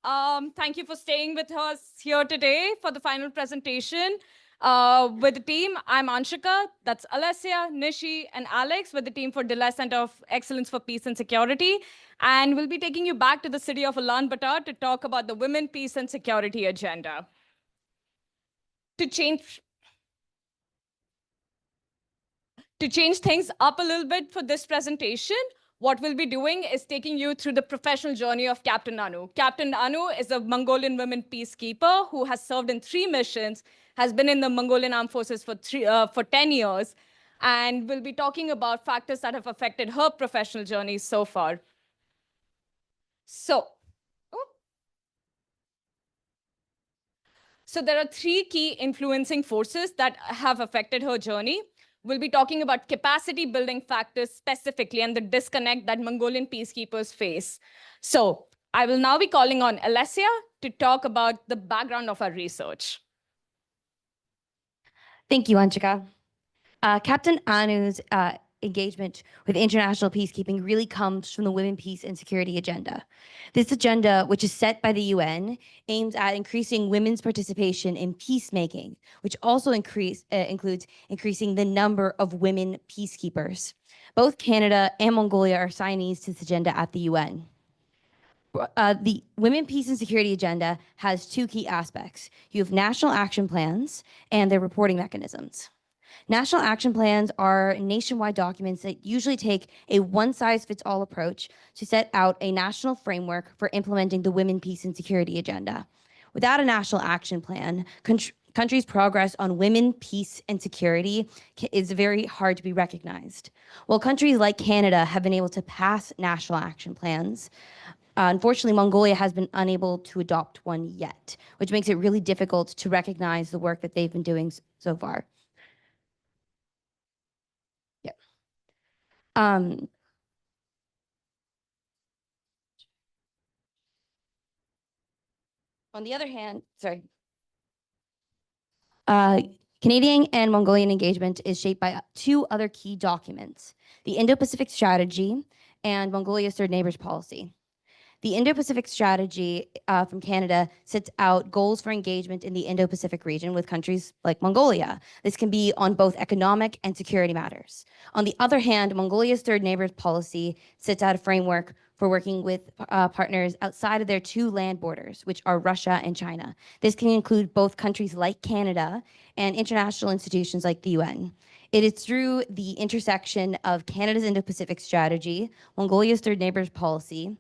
Thank you for staying with us here today for the final presentation. With the team, I'm Anshika, that's Alessia, Nishi, and Alex with the team for Dallaire Center of Excellence for Peace and Security. And we'll be taking you back to the city of Ulaanbaatar to talk about the Women, Peace, and Security agenda. To change things up a little bit for this presentation, what we'll be doing is taking you through the professional journey of Captain Anu. Captain Anu is a Mongolian women peacekeeper who has served in 3 missions, has been in the Mongolian Armed Forces for 10 years, and we'll be talking about factors that have affected her professional journey so far. So there are 3 key influencing forces that have affected her journey. We'll be talking about capacity building factors specifically and the disconnect that Mongolian peacekeepers face. So I will now be calling on Alessia to talk about the background of our research. Thank you, Anshika. Captain Anu's engagement with international peacekeeping really comes from the Women, Peace, and Security agenda. This agenda, which is set by the UN, aims at increasing women's participation in peacemaking, which also includes increasing the number of women peacekeepers. Both Canada and Mongolia are signees to this agenda at the UN. The Women, Peace, and Security agenda has 2 key aspects. You have national action plans and their reporting mechanisms. National action plans are nationwide documents that usually take a one-size-fits-all approach to set out a national framework for implementing the Women, Peace, and Security agenda. Without a national action plan, countries' progress on women, peace, and security is very hard to be recognized. While countries like Canada have been able to pass national action plans, unfortunately, Mongolia has been unable to adopt one yet, which makes it really difficult to recognize the work that they've been doing so far. On the other hand, Canadian and Mongolian engagement is shaped by 2 other key documents, the Indo-Pacific Strategy and Mongolia's Third Neighbors Policy. The Indo-Pacific Strategy from Canada sets out goals for engagement in the Indo-Pacific region with countries like Mongolia. This can be on both economic and security matters. On the other hand, Mongolia's Third Neighbors Policy sets out a framework for working with partners outside of their 2 land borders, which are Russia and China. This can include both countries like Canada and international institutions like the UN. It is through the intersection of Canada's Indo-Pacific Strategy, Mongolia's Third Neighbors Policy,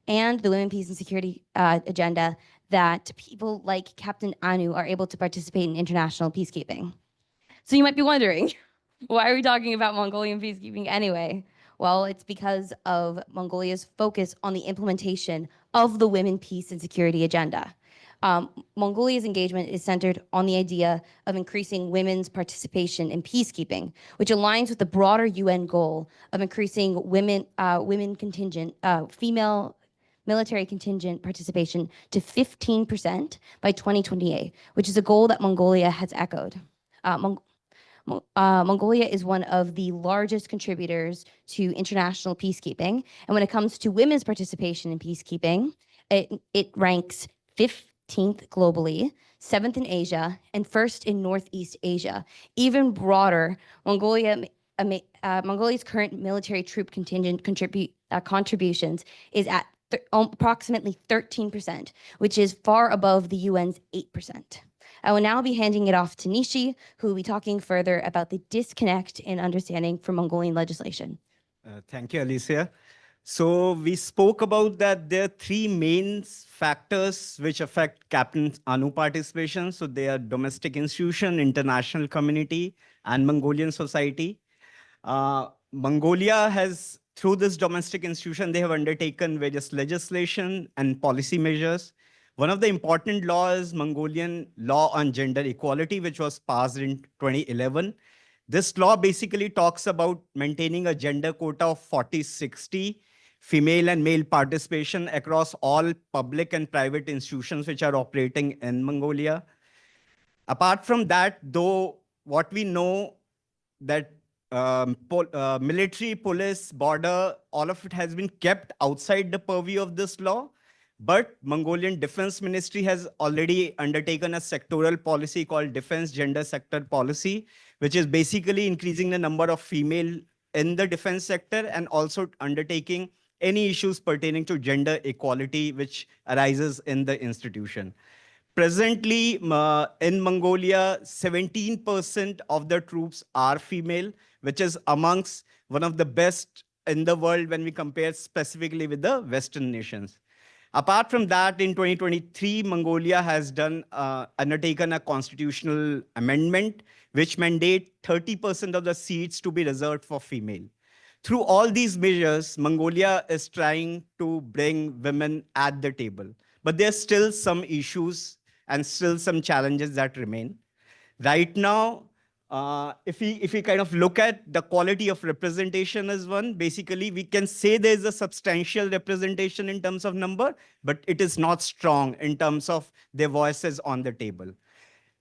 and the Women, Peace, and Security agenda that people like Captain Anu are able to participate in international peacekeeping. So you might be wondering, why are we talking about Mongolian peacekeeping anyway? Well, it's because of Mongolia's focus on the implementation of the Women, Peace, and Security agenda. Mongolia's engagement is centered on the idea of increasing women's participation in peacekeeping, which aligns with the broader UN goal of increasing female military contingent participation to 15% by 2028, which is a goal that Mongolia has echoed. Mongolia is one of the largest contributors to international peacekeeping. And when it comes to women's participation in peacekeeping, it ranks 15th globally, 7th in Asia, and 1st in Northeast Asia. Even broader, Mongolia's current military troop contingent contributions is at approximately 13%, which is far above the UN's 8%. I will now be handing it off to Nishi, who will be talking further about the disconnect in understanding for Mongolian legislation. Thank you, Alessia. So we spoke about that there are 3 main factors which affect Captain Anu participation. So they are domestic institution, international community, and Mongolian society. Mongolia has, through this domestic institution, they have undertaken various legislation and policy measures. One of the important laws is Mongolian law on gender equality, which was passed in 2011. This law basically talks about maintaining a gender quota of 40-60 female and male participation across all public and private institutions which are operating in Mongolia. Apart from that, though, what we know that military, police, border, all of it has been kept outside the purview of this law. But Mongolian Defense Ministry has already undertaken a sectoral policy called Defense Gender Sector Policy, which is basically increasing the number of female in the defense sector and also undertaking any issues pertaining to gender equality which arises in the institution. Presently, in Mongolia, 17% of the troops are female, which is amongst one of the best in the world when we compare specifically with the Western nations. Apart from that, in 2023, Mongolia has undertaken a constitutional amendment which mandate 30% of the seats to be reserved for female. Through all these measures, Mongolia is trying to bring women at the table. But there's still some issues and still some challenges that remain. Right now, if we kind of look at the quality of representation as one, basically we can say there's a substantial representation in terms of number, but it is not strong in terms of their voices on the table.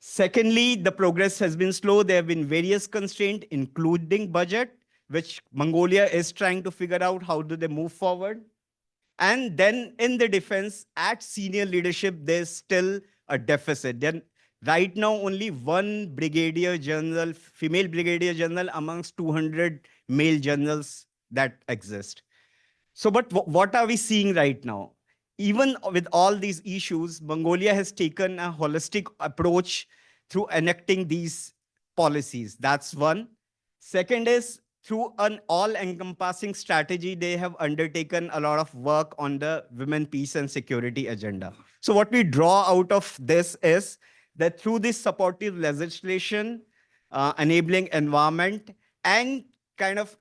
Secondly, the progress has been slow. There have been various constraints, including budget, which Mongolia is trying to figure out how do they move forward. And then in the defense, at senior leadership, there's still a deficit. Then right now, only one brigadier general, female brigadier general amongst 200 male generals that exist. So, but what are we seeing right now? Even with all these issues, Mongolia has taken a holistic approach through enacting these policies. That's one. Second is through an all-encompassing strategy, they have undertaken a lot of work on the women, peace, and security agenda. So what we draw out of this is that through this supportive legislation, enabling environment, and kind of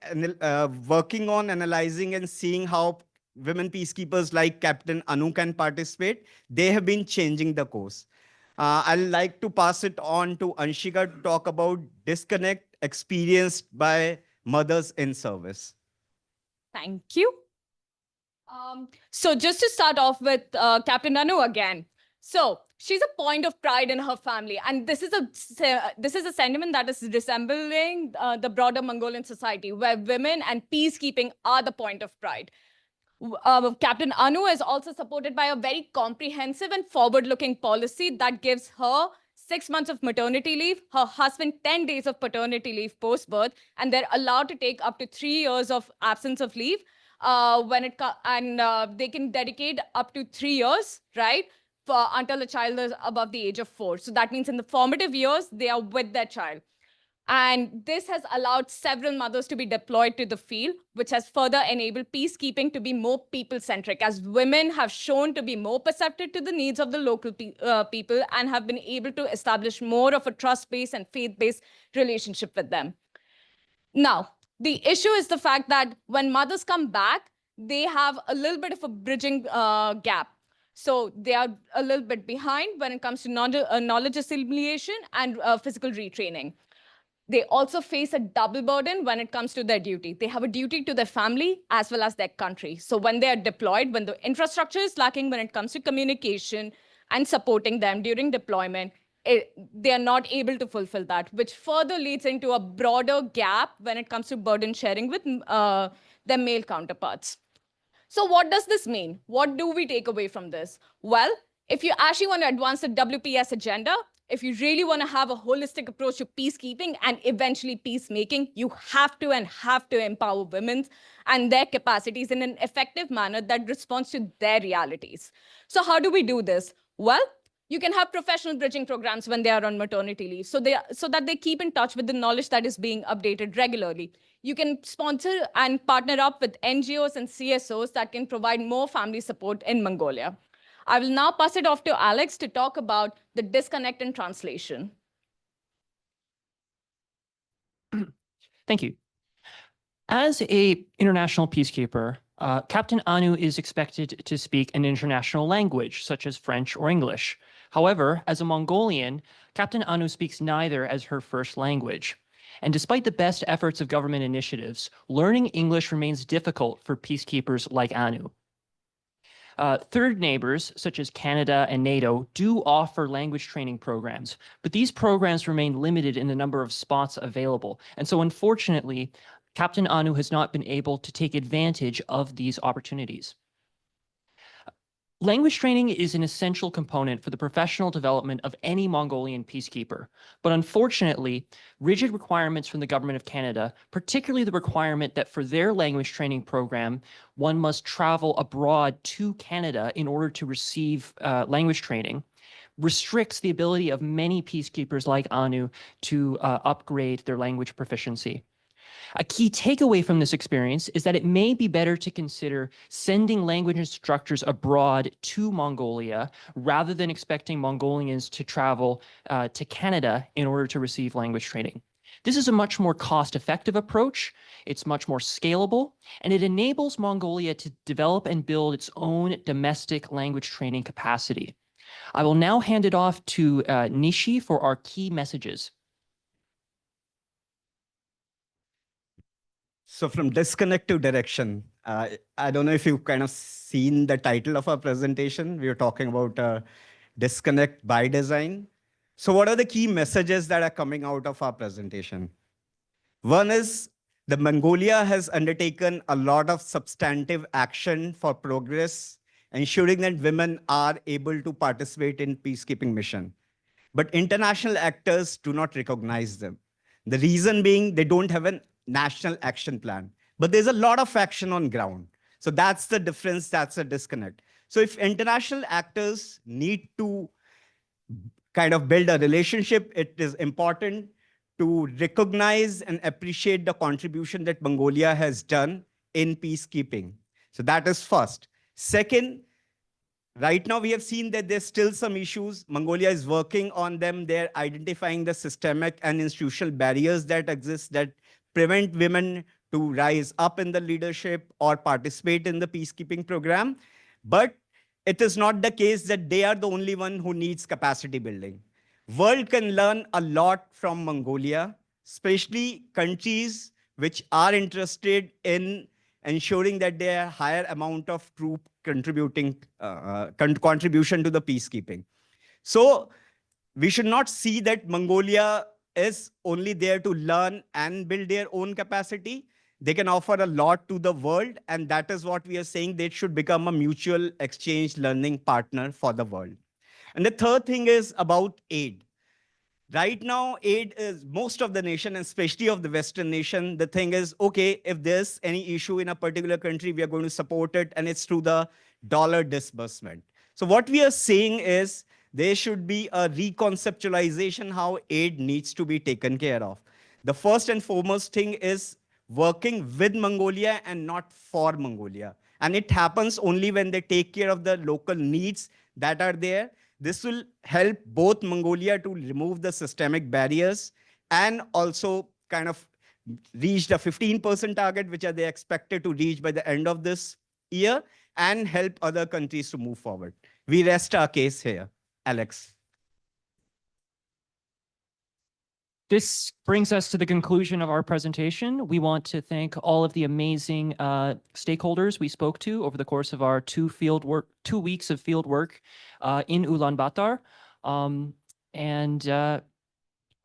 working on analyzing and seeing how women peacekeepers like Captain Anu can participate, they have been changing the course. I'd like to pass it on to Anshika to talk about disconnect experienced by mothers in service. Thank you. So just to start off with Captain Anu again. So she's a point of pride in her family. And this is a sentiment that is resembling the broader Mongolian society, where women and peacekeeping are the point of pride. Captain Anu is also supported by a very comprehensive and forward-looking policy that gives her 6 months of maternity leave, her husband 10 days of paternity leave post-birth, and they're allowed to take up to 3 years of absence of leave they can dedicate up to 3 years, right, until the child is above the age of 4. So that means in the formative years, they are with their child. And this has allowed several mothers to be deployed to the field, which has further enabled peacekeeping to be more people-centric, as women have shown to be more perceptive to the needs of the local people and have been able to establish more of a trust-based and faith-based relationship with them. Now, the issue is the fact that when mothers come back, they have a little bit of a bridging gap. So they are a little bit behind when it comes to knowledge assimilation and physical retraining. They also face a double burden when it comes to their duty. They have a duty to their family as well as their country. So when they are deployed, when the infrastructure is lacking when it comes to communication and supporting them during deployment, they are not able to fulfill that, which further leads into a broader gap when it comes to burden sharing with their male counterparts. So what does this mean? What do we take away from this? Well, if you actually want to advance the WPS agenda, if you really want to have a holistic approach to peacekeeping and eventually peacemaking, you have to empower women and their capacities in an effective manner that responds to their realities. So how do we do this? Well, you can have professional bridging programs when they are on maternity leave, so that they keep in touch with the knowledge that is being updated regularly. You can sponsor and partner up with NGOs and CSOs that can provide more family support in Mongolia. I will now pass it off to Alex to talk about the disconnect in translation. Thank you. As an international peacekeeper, Captain Anu is expected to speak an international language, such as French or English. However, as a Mongolian, Captain Anu speaks neither as her first language. And despite the best efforts of government initiatives, learning English remains difficult for peacekeepers like Anu. Third neighbors, such as Canada and NATO, do offer language training programs, but these programs remain limited in the number of spots available. And so unfortunately, Captain Anu has not been able to take advantage of these opportunities. Language training is an essential component for the professional development of any Mongolian peacekeeper. But unfortunately, rigid requirements from the Government of Canada, particularly the requirement that for their language training program, one must travel abroad to Canada in order to receive language training, restricts the ability of many peacekeepers like Anu to upgrade their language proficiency. A key takeaway from this experience is that it may be better to consider sending language instructors abroad to Mongolia rather than expecting Mongolians to travel to Canada in order to receive language training. This is a much more cost-effective approach, it's much more scalable, and it enables Mongolia to develop and build its own domestic language training capacity. I will now hand it off to Nishi for our key messages. So from disconnect to direction, I don't know if you've kind of seen the title of our presentation. We were talking about disconnect by design. So what are the key messages that are coming out of our presentation? One is the Mongolia has undertaken a lot of substantive action for progress, ensuring that women are able to participate in peacekeeping mission. But international actors do not recognize them. The reason being they don't have a national action plan, but there's a lot of action on ground. So that's the difference, that's a disconnect. So if international actors need to kind of build a relationship, it is important to recognize and appreciate the contribution that Mongolia has done in peacekeeping. So that is first. Second, right now we have seen that there's still some issues. Mongolia is working on them. They're identifying the systemic and institutional barriers that exist that prevent women to rise up in the leadership or participate in the peacekeeping program. But it is not the case that they are the only one who needs capacity building. World can learn a lot from Mongolia, especially countries which are interested in ensuring that there are higher amount of troop contribution to the peacekeeping. So we should not see that Mongolia is only there to learn and build their own capacity. They can offer a lot to the world, and that is what we are saying. They should become a mutual exchange learning partner for the world. And the third thing is about aid. Right now, aid is most of the nation, and especially of the Western nation, the thing is, okay, if there's any issue in a particular country, we are going to support it, and it's through the dollar disbursement. So what we are saying is there should be a reconceptualization how aid needs to be taken care of. The first and foremost thing is working with Mongolia and not for Mongolia. And it happens only when they take care of the local needs that are there. This will help both Mongolia to remove the systemic barriers and also kind of reach the 15% target, which are they expected to reach by the end of this year, and help other countries to move forward. We rest our case here. Alex. This brings us to the conclusion of our presentation. We want to thank all of the amazing stakeholders we spoke to over the course of our 2 weeks of field work in Ulaanbaatar, and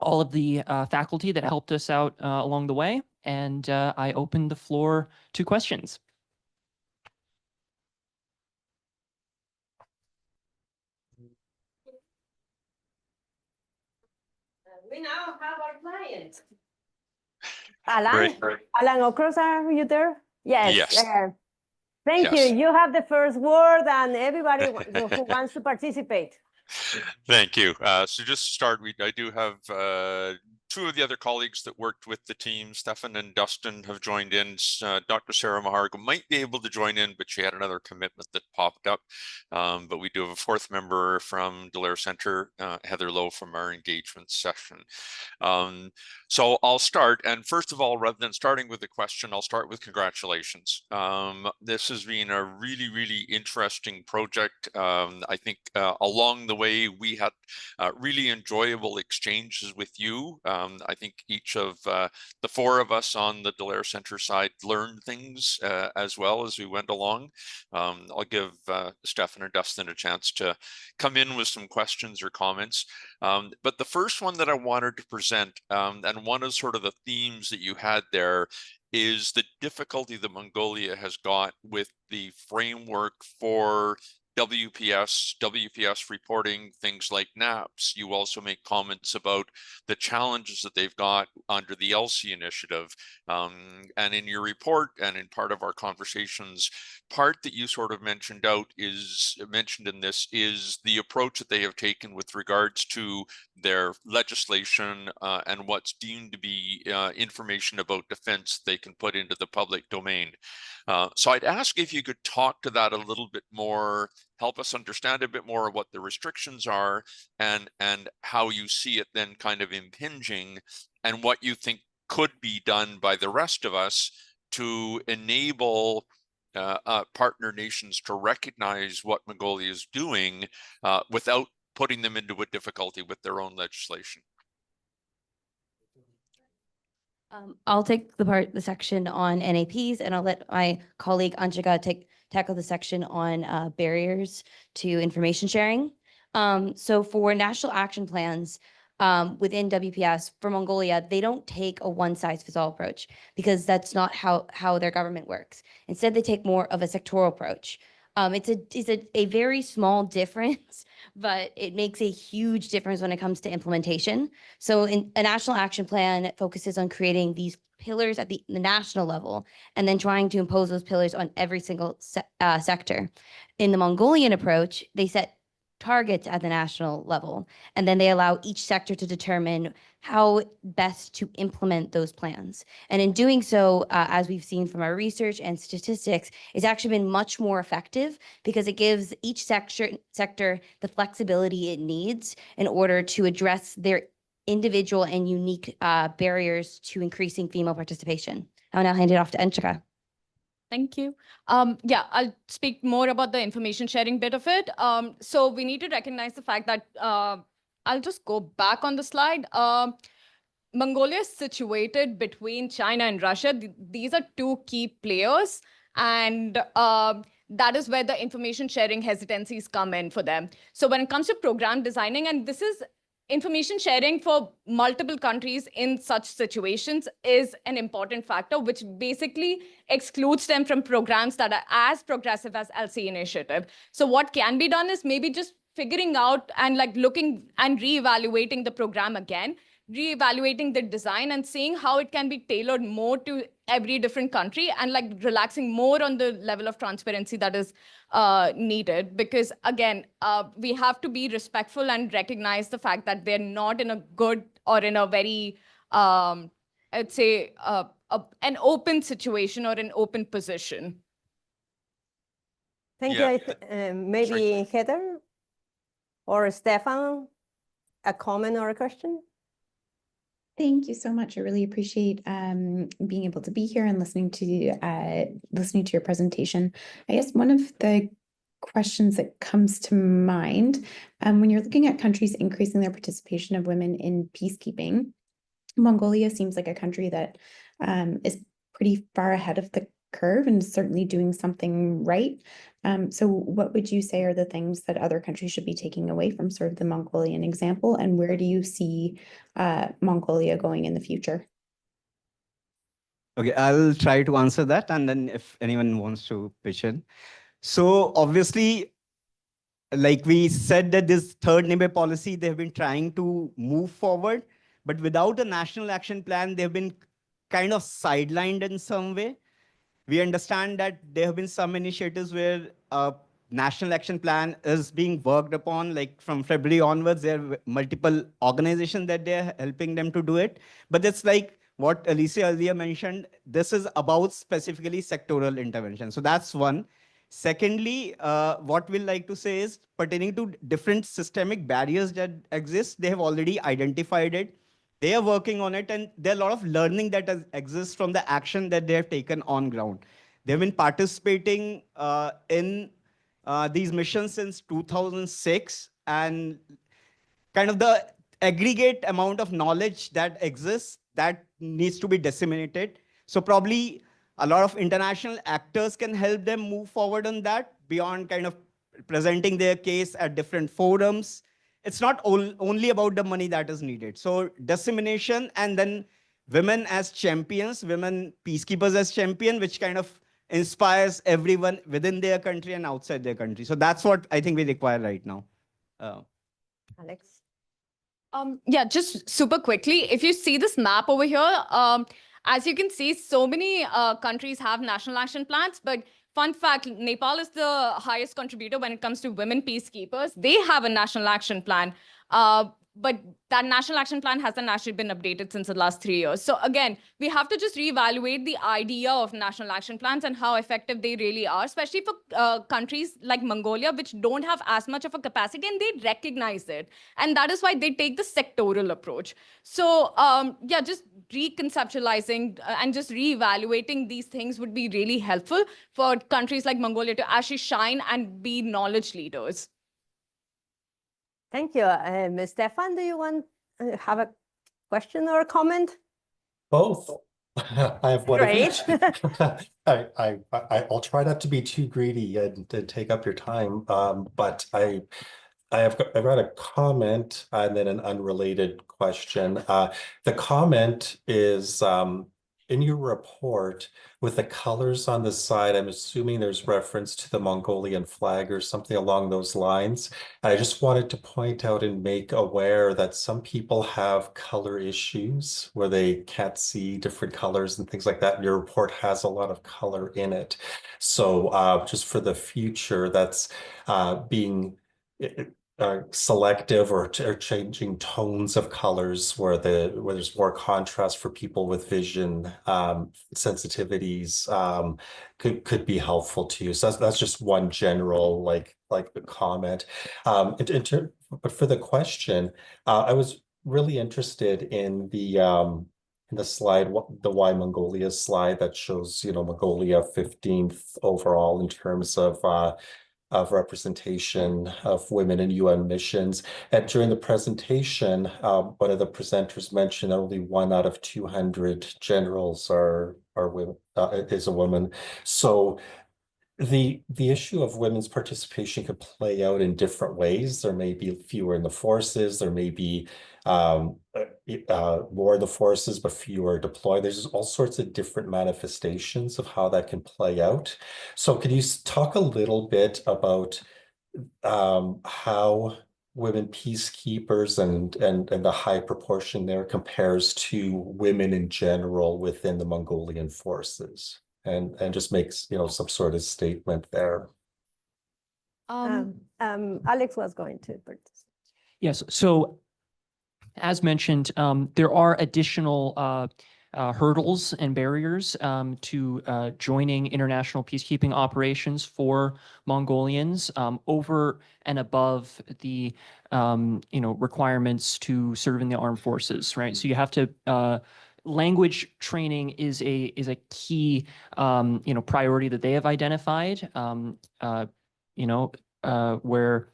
all of the faculty that helped us out along the way. And I open the floor to questions. We now have our client. Alan, Alan Okros, are you there? Yes. Yes. Thank you. You have the first word, and everybody who wants to participate. Thank you. So just to start, I do have 2 of the other colleagues that worked with the team, Stefan and Dustin, have joined in. Dr. Sarah Maharga might be able to join in, but she had another commitment that popped up. But we do have a 4th member from Dallaire Center, Heather Lowe, from our engagement session. So I'll start. And first of all, rather than starting with the question, I'll start with congratulations. This has been a really, really interesting project. I think along the way, we had really enjoyable exchanges with you. I think each of the 4 of us on the Dallaire Center side learned things as well as we went along. I'll give Stefan or Dustin a chance to come in with some questions or comments. But the first one that I wanted to present, and one of sort of the themes that you had there, is the difficulty that Mongolia has got with the framework for WPS reporting, things like NAPS. You also make comments about the challenges that they've got under the Alessia initiative. And in your report and in part of our conversations, part that you sort of mentioned in this is the approach that they have taken with regards to their legislation and what's deemed to be information about defense they can put into the public domain. So I'd ask if you could talk to that a little bit more, help us understand a bit more of what the restrictions are and how you see it then kind of impinging and what you think could be done by the rest of us to enable partner nations to recognize what Mongolia is doing without putting them into a difficulty with their own legislation. I'll take the section on NAPs, and I'll let my colleague Anshika tackle the section on barriers to information sharing. So for national action plans within WPS for Mongolia, they don't take a one-size-fits-all approach because that's not how their government works. Instead, they take more of a sectoral approach. It's a very small difference, but it makes a huge difference when it comes to implementation. So a national action plan focuses on creating these pillars at the national level and then trying to impose those pillars on every single sector. In the Mongolian approach, they set targets at the national level, and then they allow each sector to determine how best to implement those plans. And in doing so, as we've seen from our research and statistics, it's actually been much more effective because it gives each sector the flexibility it needs in order to address their individual and unique barriers to increasing female participation. I'll now hand it off to Anshika. Thank you. Yeah, I'll speak more about the information sharing bit of it. So we need to recognize the fact that I'll just go back on the slide. Mongolia is situated between China and Russia. These are two key players, and that is where the information sharing hesitancies come in for them. So when it comes to program designing, and this is information sharing for multiple countries in such situations is an important factor, which basically excludes them from programs that are as progressive as Alessia initiative. So what can be done is maybe just figuring out and like looking and reevaluating the program again, reevaluating the design and seeing how it can be tailored more to every different country and like relaxing more on the level of transparency that is needed. Because again, we have to be respectful and recognize the fact that they're not in a good or in a very, I'd say, an open situation or an open position. Thank Yeah. you. Maybe Heather or Stefan, a comment or a question? Thank you so much. I really appreciate being able to be here and listening to your presentation. I guess one of the questions that comes to mind when you're looking at countries increasing their participation of women in peacekeeping, Mongolia seems like a country that is pretty far ahead of the curve and certainly doing something right. So what would you say are the things that other countries should be taking away from sort of the Mongolian example, and where do you see Mongolia going in the future? Okay, I'll try to answer that, and then if anyone wants to pitch in. So obviously, like we said that this third NIBE policy, they've been trying to move forward, but without a national action plan, they've been kind of sidelined in some way. We understand that there have been some initiatives where a national action plan is being worked upon, like from February onwards, there are multiple organizations that they're helping them to do it. But it's like what Alessia earlier mentioned, this is about specifically sectoral intervention. So that's one. Secondly, what we'd like to say is pertaining to different systemic barriers that exist, they have already identified it. They are working on it, and there are a lot of learning that exists from the action that they have taken on ground. They've been participating in these missions since 2006, and kind of the aggregate amount of knowledge that exists that needs to be disseminated. So probably a lot of international actors can help them move forward on that beyond kind of presenting their case at different forums. It's not only about the money that is needed. So dissemination, and then women as champions, women peacekeepers as champion, which kind of inspires everyone within their country and outside their country. So that's what I think we require right now. Alex? Yeah, just super quickly, if you see this map over here, as you can see, so many countries have national action plans, but fun fact, Nepal is the highest contributor when it comes to women peacekeepers. They have a national action plan, but that national action plan hasn't actually been updated since the last 3 years. So again, we have to just reevaluate the idea of national action plans and how effective they really are, especially for countries like Mongolia, which don't have as much of a capacity, and they recognize it. And that is why they take the sectoral approach. So yeah, just reconceptualizing and just reevaluating these things would be really helpful for countries like Mongolia to actually shine and be knowledge leaders. Thank you. Stefan, do you want have a question or a comment? Both. I have one of Great. each. I'll try not to be too greedy and take up your time. But I've got a comment and then an unrelated question. The comment is in your report with the colors on the side. I'm assuming there's reference to the Mongolian flag or something along those lines. I just wanted to point out and make aware that some people have color issues where they can't see different colors and things like that. Your report has a lot of color in it. So just for the future, that's being selective or changing tones of colors where there's more contrast for people with vision sensitivities could be helpful to you. So that's just one general like the comment. But for the question, I was really interested in the slide, the Why Mongolia slide that shows, Mongolia 15th overall in terms of representation of women in UN missions. And during the presentation, one of the presenters mentioned that only 1 out of 200 generals are women, is a woman. So the issue of women's participation could play out in different ways. There may be fewer in the forces. There may be more in the forces, but fewer deployed. There's all sorts of different manifestations of how that can play out. So could you talk a little bit about how women peacekeepers and the high proportion there compares to women in general within the Mongolian forces? And just makes, some sort of statement there. Alex was going to participate. Yes. So as mentioned, there are additional hurdles and barriers to joining international peacekeeping operations for Mongolians over and above the requirements to serve in the armed forces, right? So you have to language training is a key priority that they have identified, where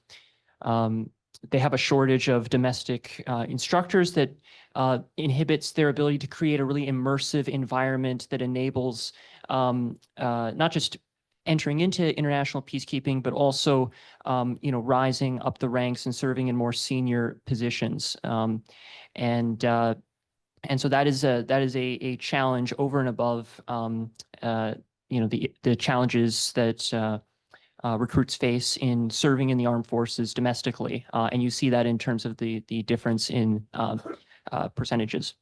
they have a shortage of domestic instructors that inhibits their ability to create a really immersive environment that enables not just entering into international peacekeeping, but also rising up the ranks and serving in more senior positions. And so that is a challenge over and above the challenges that recruits face in serving in the armed forces domestically, and you see that in terms of the difference in percentages.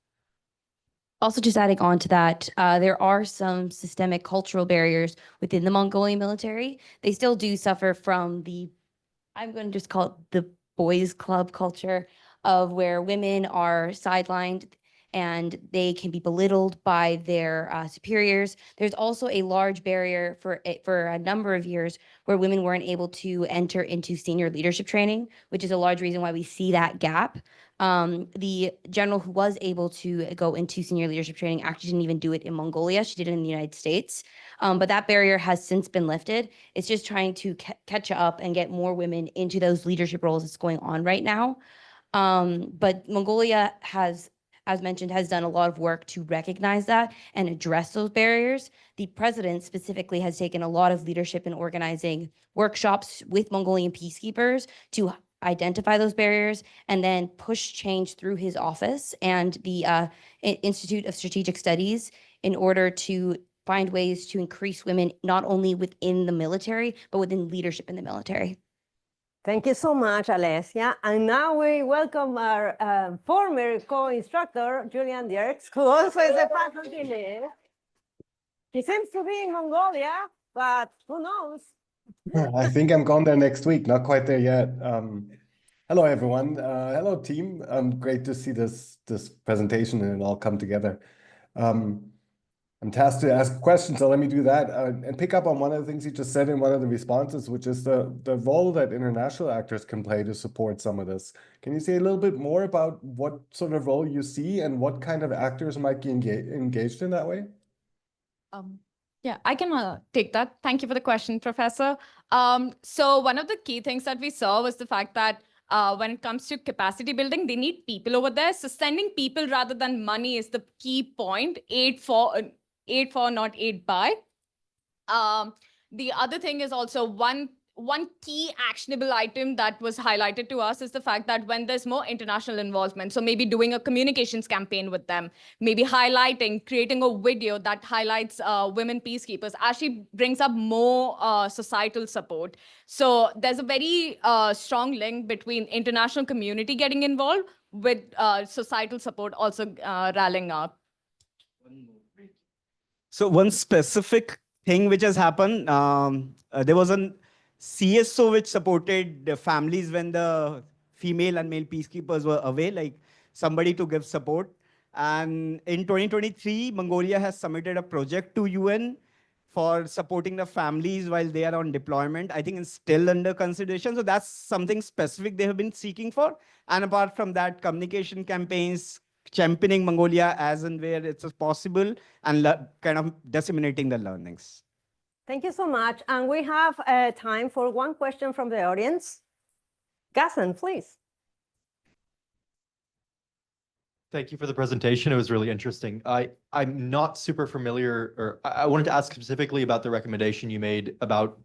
Also, just adding on to that, there are some systemic cultural barriers within the Mongolian military. They still do suffer from I'm going to just call it the boys' club culture of where women are sidelined and they can be belittled by their superiors. There's also a large barrier for a number of years where women weren't able to enter into senior leadership training, which is a large reason why we see that gap. The general who was able to go into senior leadership training actually didn't even do it in Mongolia. She did it in the United States. But that barrier has since been lifted. It's just trying to catch up and get more women into those leadership roles that's going on right now. But Mongolia has, as mentioned, has done a lot of work to recognize that and address those barriers. The president specifically has taken a lot of leadership in organizing workshops with Mongolian peacekeepers to identify those barriers and then push change through his office and the Institute of Strategic Studies in order to find ways to increase women not only within the military, but within leadership in the military. Thank you so much, Alessia. And now we welcome our former co-instructor, Julian Dierkes, who also is a faculty lead. He seems to be in Mongolia, but who knows? I think I'm going there next week, not quite there yet. Hello, everyone. Hello, team. Great to see this presentation and it all come together. I'm tasked to ask questions, so let me do that and pick up on one of the things you just said in one of the responses, which is the role that international actors can play to support some of this. Can you say a little bit more about what sort of role you see and what kind of actors might be engaged in that way? Yeah, I can take that. Thank you for the question, Professor. So one of the key things that we saw was the fact that when it comes to capacity building, they need people over there. So sending people rather than money is the key point. Aid for, not aid by. The other thing is also one key actionable item that was highlighted to us is the fact that when there's more international involvement, so maybe doing a communications campaign with them, maybe highlighting, creating a video that highlights women peacekeepers actually brings up more societal support. So there's a very strong link between international community getting involved with societal support also rallying up. So one specific thing which has happened, there was a CSO which supported the families when the female and male peacekeepers were away, like somebody to give support. And in 2023, Mongolia has submitted a project to UN for supporting the families while they are on deployment. I think it's still under consideration. So that's something specific they have been seeking for. And apart from that, communication campaigns, championing Mongolia as and where it's possible, and kind of disseminating the learnings. Thank you so much. And we have time for one question from the audience. Gassan, please. Thank you for the presentation. It was really interesting. I'm not super familiar, or I wanted to ask specifically about the recommendation you made about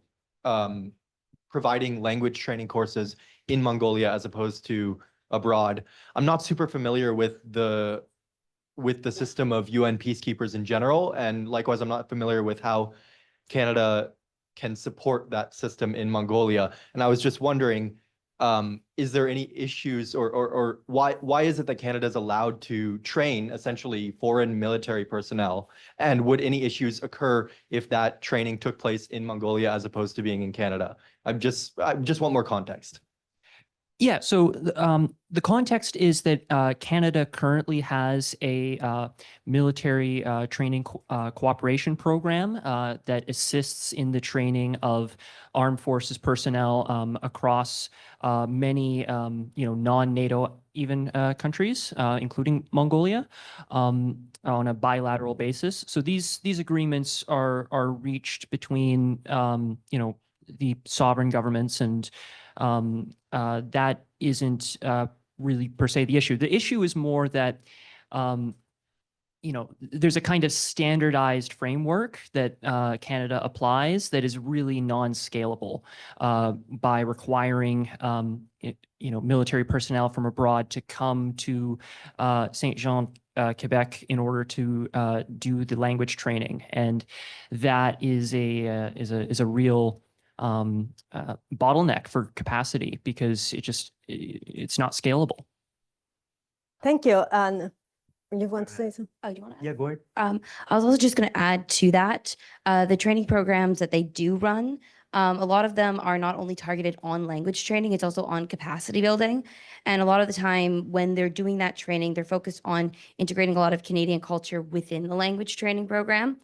providing language training courses in Mongolia as opposed to abroad. I'm not super familiar with the system of UN peacekeepers in general, and likewise, I'm not familiar with how Canada can support that system in Mongolia. And I was just wondering, is there any issues or why is it that Canada is allowed to train essentially foreign military personnel? And would any issues occur if that training took place in Mongolia as opposed to being in Canada? I just want more context. Yeah, so the context is that Canada currently has a military training cooperation program that assists in the training of armed forces personnel across many, non-NATO even countries, including Mongolia, on a bilateral basis. So these agreements are reached between, the sovereign governments, and that isn't really per se the issue. The issue is more that, there's a kind of standardized framework that Canada applies that is really non-scalable by requiring, military personnel from abroad to come to Saint Jean, Quebec, in order to do the language training, and that is a real bottleneck for capacity because it's not scalable. Thank you. And you want to say something? Oh, do you want to? Yeah, go ahead. I was also just going to add to that, the training programs that they do run, a lot of them are not only targeted on language training, it's also on capacity building. And a lot of the time when they're doing that training, they're focused on integrating a lot of Canadian culture within the language training program,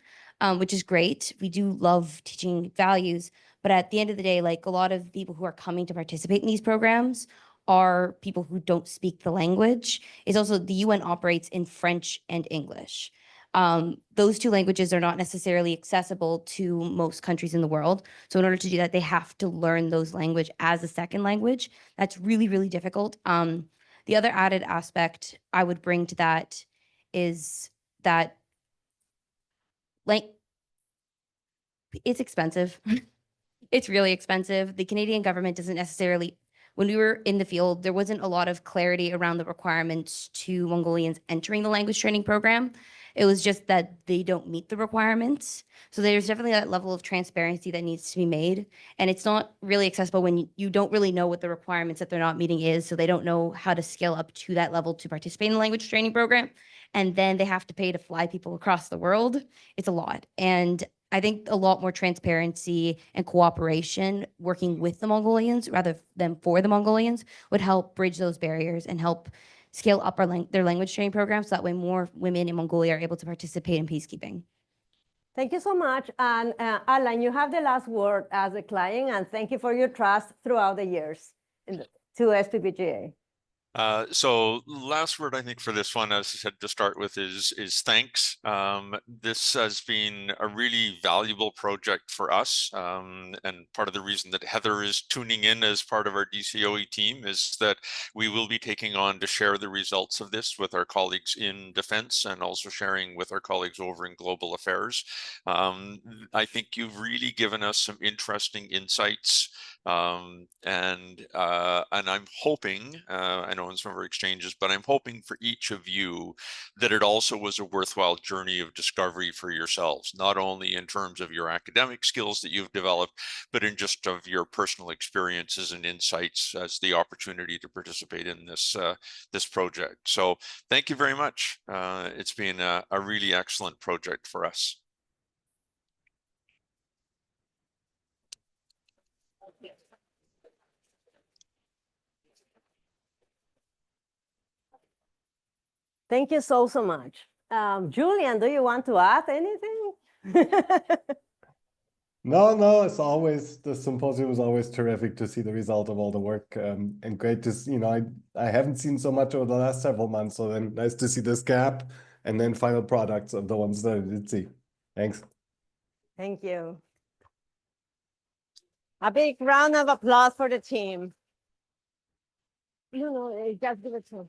which is great. We do love teaching values. But at the end of the day, like, a lot of people who are coming to participate in these programs are people who don't speak the language. It's also, the UN operates in French and English. Those two languages are not necessarily accessible to most countries in the world. So in order to do that, they have to learn those language as a second language. That's really, really difficult. The other added aspect I would bring to that is that, like, it's expensive. It's really expensive. The Canadian government doesn't necessarily, when we were in the field, there wasn't a lot of clarity around the requirements to Mongolians entering the language training program. It was just that they don't meet the requirements. So there's definitely that level of transparency that needs to be made. And it's not really accessible when you don't really know what the requirements that they're not meeting is. So they don't know how to scale up to that level to participate in the language training program. And then they have to pay to fly people across the world. It's a lot. And I think a lot more transparency and cooperation working with the Mongolians rather than for the Mongolians would help bridge those barriers and help scale up their language training programs so that way more women in Mongolia are able to participate in peacekeeping. Thank you so much. And Alan, you have the last word as a client, and thank you for your trust throughout the years to SPPGA. So last word, I think, for this one, as I said to start with, is thanks. This has been a really valuable project for us. And part of the reason that Heather is tuning in as part of our DCOE team is that we will be taking on to share the results of this with our colleagues in defense and also sharing with our colleagues over in global affairs. I think you've really given us some interesting insights. And I'm hoping, I know in some of our exchanges, but I'm hoping for each of you that it also was a worthwhile journey of discovery for yourselves, not only in terms of your academic skills that you've developed, but in just of your personal experiences and insights as the opportunity to participate in this this project. So thank you very much. It's been a really excellent project for us. Thank you so much. Julian, do you want to add anything? No, it's always, the symposium is always terrific to see the result of all the work, and great to see, I haven't seen so much over the last several months, so then nice to see this gap and then final products of the ones that I did see. Thanks. Thank you. A big round of applause for the team. No, just give it to